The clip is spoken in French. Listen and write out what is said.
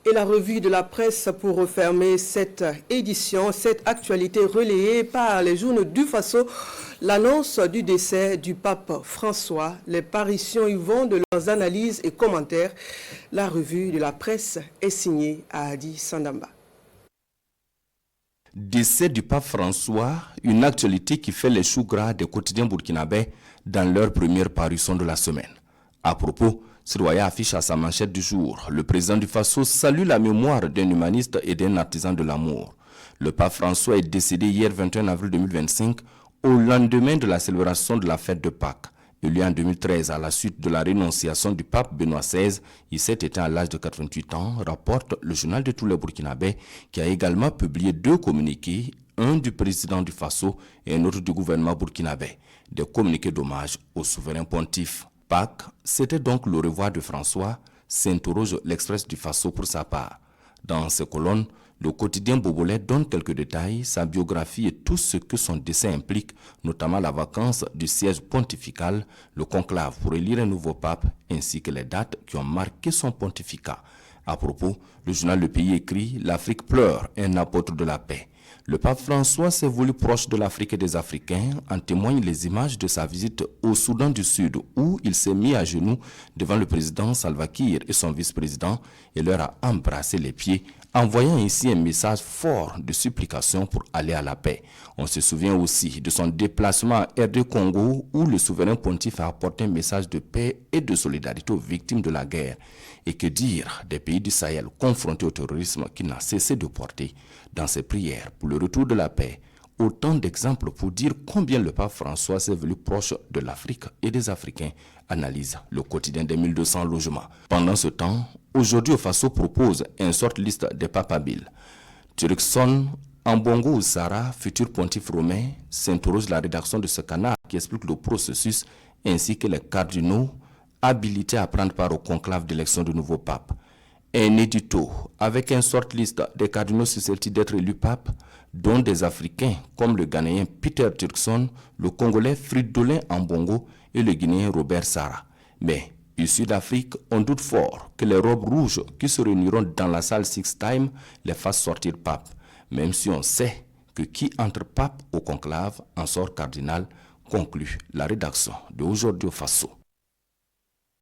Et la revue de la presse pour refermer cette édition, cette actualité relayée par les journaux du Faso, l'annonce du décès du pape François, les parutions y vont de leurs analyses et commentaires. La revue de la presse est signée Adi Sandamba. Décès du pape François, une actualité qui fait les choux gras des quotidiens burkinabés dans leur première parution de la semaine. À propos, Sirwaya affiche à sa manchette du jour. Le président du Faso salue la mémoire d'un humaniste et d'un artisan de l'amour. Le pape François est décédé hier 21 avril 2025 au lendemain de la célébration de la fête de Pâques. Élu en 2013 à la suite de la rénonciation du pape Benoît XVI, il s'est éteint à l'âge de 88 ans, rapporte le journal de tous les Burkinabés qui a également publié 2 communiqués, un du président du Faso et un autre du gouvernement burkinabé, des communiqués d'hommage au souverain pontife. Pâques, c'était donc le revoir de François, s'interroge l'Express du Faso pour sa part. Dans ces colonnes, le quotidien Bobolais donne quelques détails, sa biographie et tout ce que son décès implique, notamment la vacance du siège pontifical, le conclave pour élire un nouveau pape, ainsi que les dates qui ont marqué son pontificat. À propos, le journal Le Pays écrit « L'Afrique pleure, un apôtre de la paix ». Le pape François s'est voulu proche de l'Afrique et des Africains, en témoignent les images de sa visite au Soudan du Sud, où il s'est mis à genoux devant le président Salva Kiir et son vice-président et leur a embrassé les pieds, envoyant ainsi un message fort de supplication pour aller à la paix. On se souvient aussi de son déplacement à RD Congo, où le souverain pontife a apporté un message de paix et de solidarité aux victimes de la guerre. Et que dire des pays du Sahel confrontés au terrorisme qu'il n'a cessé de porter dans ses prières pour le retour de la paix. Autant d'exemples pour dire combien le pape François s'est venu proche de l'Afrique et des Africains, analyse le quotidien des 1200 logements. Pendant ce temps, aujourd'hui, au Faso propose une sorte liste des papes habiles. Turkson, Ambongo Oussara, futur pontife romain, s'interroge la rédaction de ce canard qui explique le processus ainsi que les cardinaux habilités à prendre part au conclave d'élection du nouveau pape. Un édito avec une sorte liste des cardinaux susceptibles d'être élus pape, dont des Africains comme le Ghanéen Peter Turkson, le Congolais Fridolin Ambongo et le Guinéen Robert Sarah. Mais, issus d'Afrique, on doute fort que les robes rouges qui se réuniront dans la salle Six Time les fassent sortir pape, même si on sait que qui entre pape au conclave en sort cardinal, conclut la rédaction de Aujourd'hui au Faso.